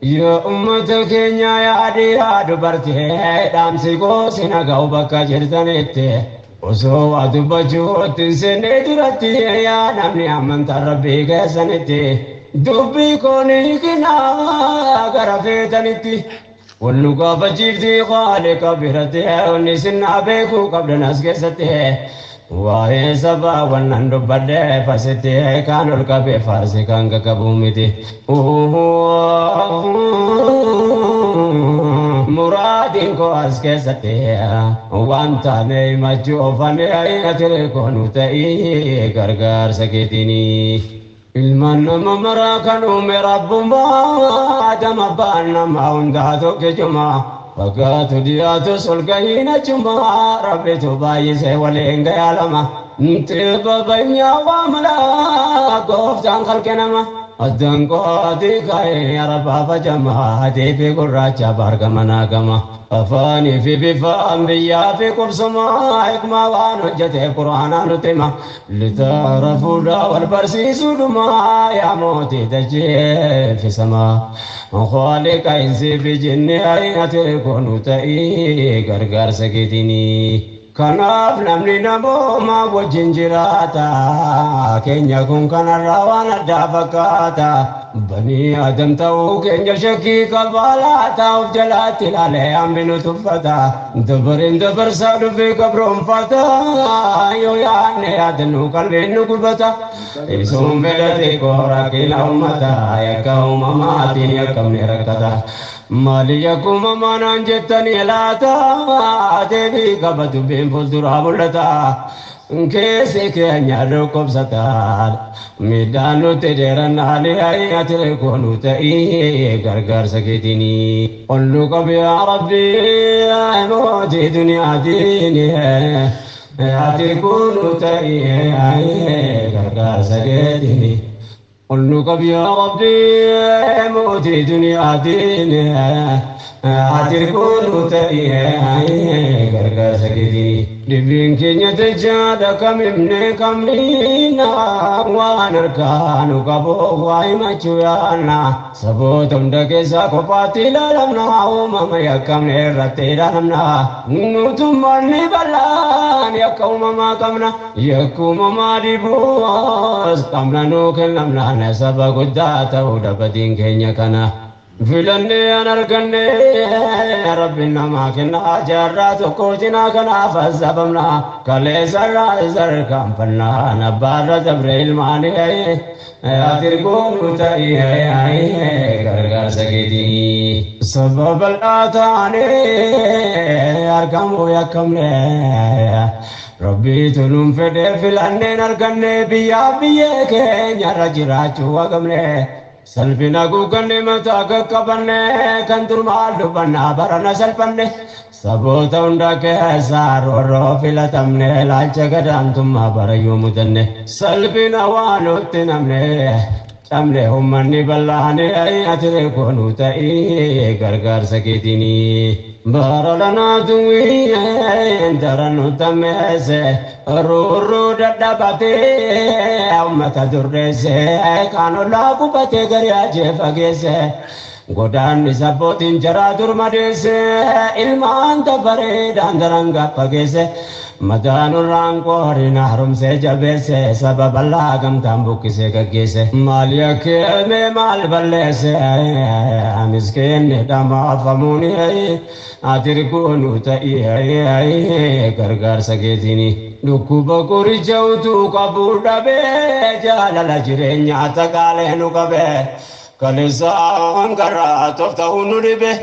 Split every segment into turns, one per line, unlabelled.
يا أمة كينيا يا دي يا دبرتي دامسي قوسي نقاو بكا جرتنيتي وسوى دبجوت سنة درتي يا نمني أمن تربي كسنتي دبي كوني كنا غرفتنتي واللقا فجيرتي خالق برتي ونسنا بيكو قبل ناس كستي وهي سبا ونن دبده فستي كانوا الكبي فارسي كان كبومتي مرادين كو اسكستي وانتا ني مجوفني ايتري كونو تاي غرغر سكيتيني المن ممرا كانوا مربما ادم بان ما عندها كجما فقات دياتو سلقينا جما ربي تباي سي ولين يالما انت بابنيا واملا قفتان خلقنا أدن قادي كاي يا رب فجما هدي في قراچا بارغمنا كما أفاني في بفام بيا في كرسما حكمة وانجت قرآن نتما لتعرفوا دا والبرسيس دما يا موتي تجي في سما خالق إنسي في جنة أين تكون تأي غرغر سكتني كناف نمني نبو ما وجنجراتا كينيا كون كان راوانا دافكاتا بني آدم تاو كينيا شكي كبالاتا وجلاتي لالي أمبنو تفتا دبرين دبر سادو في كبرون فتا يو يعني آدنو كالبينو كبتا إسوم بلدي كورا كينا أمتا يكا أماماتين يكم نركتا ماليكم مانا جتني لاتا ديبي كبتو بين فلترا بلتا كيسي كينيا روكب ستار ميدانو تدرن علي آياتي كونو تأي غرغر سكتني قلوك يا ربي موتي دنيا ديني آياتي كونو تأي غرغر سكتني قلوك يا ربي موتي دنيا ديني أتركون تأيه غرغر سكتي دبين كينيا تجادا كممني كمينا وانركانو كبو واي مچويانا سبوتم دكيسا كوباتي لالمنا وماما يكم نرتي لالمنا نوتم مرني بلان يكو ماما كمنا يكو ماما ديبوس كمنا نوكل نمنا نسبا قداتا ودبتين كينيا كنا فلني أنا ركني ربنا ما كنا جرات كوتنا كنا فزبنا كلي زر زر كم فنا نبار جبريل ماني أتركون تأي غرغر سكتي سبب الآتاني أركم ويكم ربي تلوم فدي فلني نركني بيا بيا كي رجرات وقمني سلبنا غوغني متا كبنه كنتر مال بنا برنا سلبنه سبوت عند كسار ورو فلتمنه لاچ گدان تم بريو مدنه سلبنا وانوت نمنه تمله همني بلانه اتري كونو تاي غرغر سكيتني بارلنا دوي اندرنو تمسه رورو ددبته امتا درسه كانو لاكو بته غريا جفگسه godaan sabootiin jaraa durmadeesse ilmaan dabaree daandaranga fageesse madaanurraan qoorina harumsee jabeesse sababa laagamtaan buqqisee gaggeesse maali akkeeme maal balleesse miskeenni dhamaafamuuni atirkuunu ta'ii gargaarsa keetini dhukkuba qoricha utuu qabuu dhabee jaalala jireenyaa taqaaleenu qabee كالسان كرات تفتحون ربه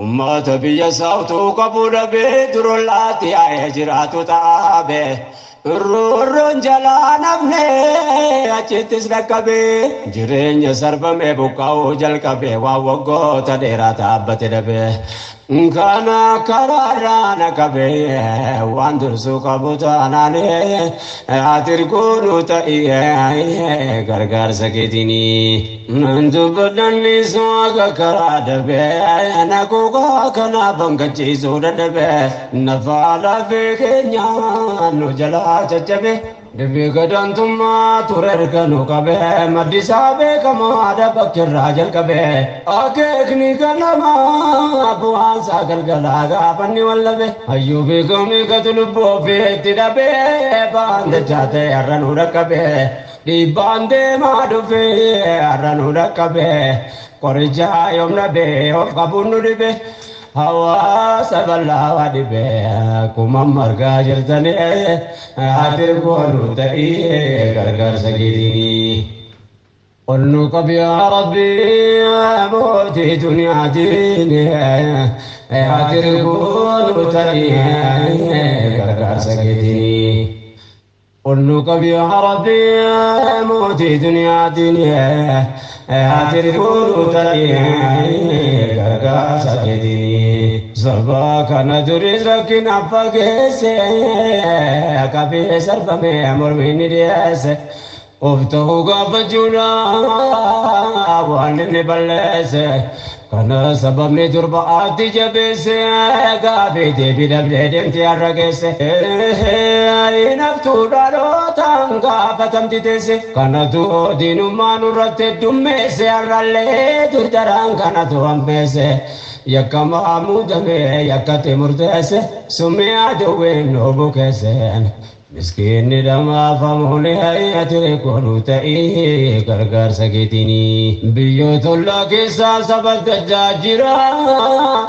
أمة بيا ساوتو كبودا بدر اللاتي أجرات تابه الرون جلان أبني أجتس لكبه جرين سرب مبكاو جل كبه ووقو تديرا تابت دبه كان كرارانا كبه واندرسو كبوتانا ليه أتركونو تأيه غرغر سكتيني نندو بدني سواغ كرادبه نكوغا كنا بنكجيسو دبه نفالا في كنيا نجلا چچبه Dibbi gadantummaa ture erganuu qabee maddisaa beekamaa dabakkee raajal qabee akeekni ganamaa bu'aansaa galgalaa gaafanni wallabe hayyuu beekamii gatu lubbuu ofii itti dhabee baande jaatee har'anuu dhaqqabee dhiibbaan deemaa dhufee har'anuu dhaqqabee qorichaa yoomna bee of qabuun nu dhibe. Hawaasa bal'aa waa dhibee kuma margaa jirtanii ati goonuu ta'ee gargaarsa keetii. Olnu qabi yaa Rabbi mootii duniyaatiin ati goonuu ta'ee gargaarsa keetii. Olnu qabi yaa Rabbi mootii duniyaatiin ati goonuu ta'ee gargaarsa keetii. Sabaa kana duris rakkina fageesse kabee sarbame mormiin dhiyeesse of ta'uu gaafachuudha waan inni balleesse kana sababni durbaatti jabeesse gaafii deebii dhabdee deemti har'a geesse naftuudha dhootaan gaafatamti teesse kanatu diinummaa nurratti heddummeesse har'allee durdaraan kanatu hambeesse. Yakkamaa muudamee yakkate murteesse summii aduwween noobu keesseen miskiinni dhamaafamuun ati goonuu ta'ee gargaarsa keetii. Biyyoota ollaa keessaa saba dachaa jira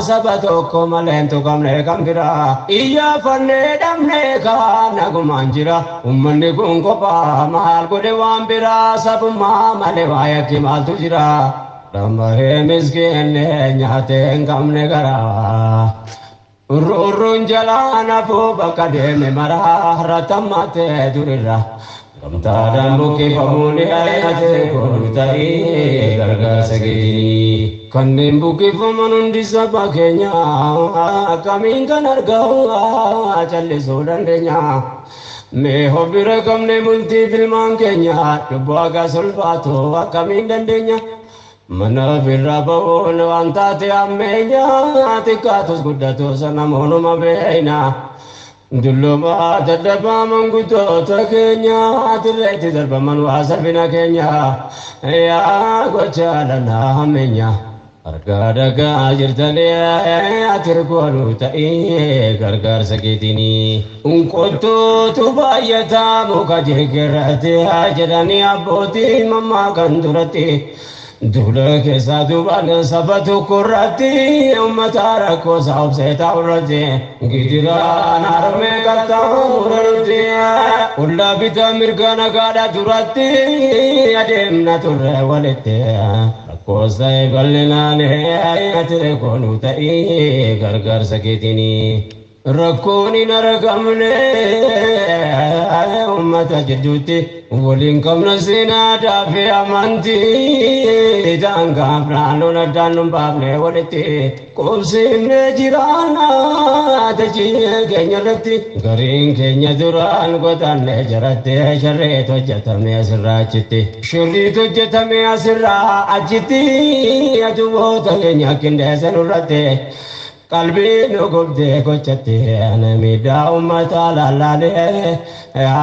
saba tokko malee hin tuqamne kan biraa iyyaafannee dhabnee kaan nagumaan jira uummanni kun kophaa maal godhe waan biraa sabummaa malee waa yakki maaltu jira. Ramahee miskiinni nyaatee hin qabne garaa urruun jalaan hafuu bakka deeme maraa ratammatee durirra gamtaadhaan buqqifamuun ati goonuu ta'ee gargaarsa keetii. Kanneen buqqifaman hundi saba keenya akkamiin kan argamu callisuu dandeenya. Mee hobbira qabne bultii filmaan keenya cubbuu akka sulfaatu akkamiin dandeenya. Mana birraa ba'uun waan taate ammeenya xiqqaatus guddatus namoonni beekna. Dulluma dadhabaa manguddoota keenya atireetti darbaman waa salphina keenya yaa gocha lanaa hammeenya. Harka dhagaa jirtanii ati goonuu ta'ee gargaarsa keetii. Unqottuutu baay'ataa muka jigirratti jedhanii abbootiin mammaa kan duratti. Dula keessa duubaan saba tokko irratti uummata rakkoo isaa obsee taa'u irratti gidiraan harmee qaxxaamura nuti ollaa bitaa mirga nagaadhaa duratti adeemna turre walitti rakkoo isaa bal'inaan ati goonuu ta'ee gargaarsa keetii. Rakkoon hin argamne uummata jidduutti waliin qabna seenaadaa fi amantii daangaaf naannoon addaan nu baafne walitti qubsiifne jiraanna dachee keenya irratti gariin keenya duraan godaanne jiratte sharreet hojjetame asirraa achitti shirriit hojjetame asirraa achitti aduboota keenya qindeesse nurratti. Qalbii nu gubdee gochattee miidhaa uummataa lallaalee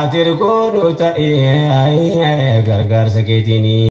ati goonuu ta'ee gargaarsa keetii.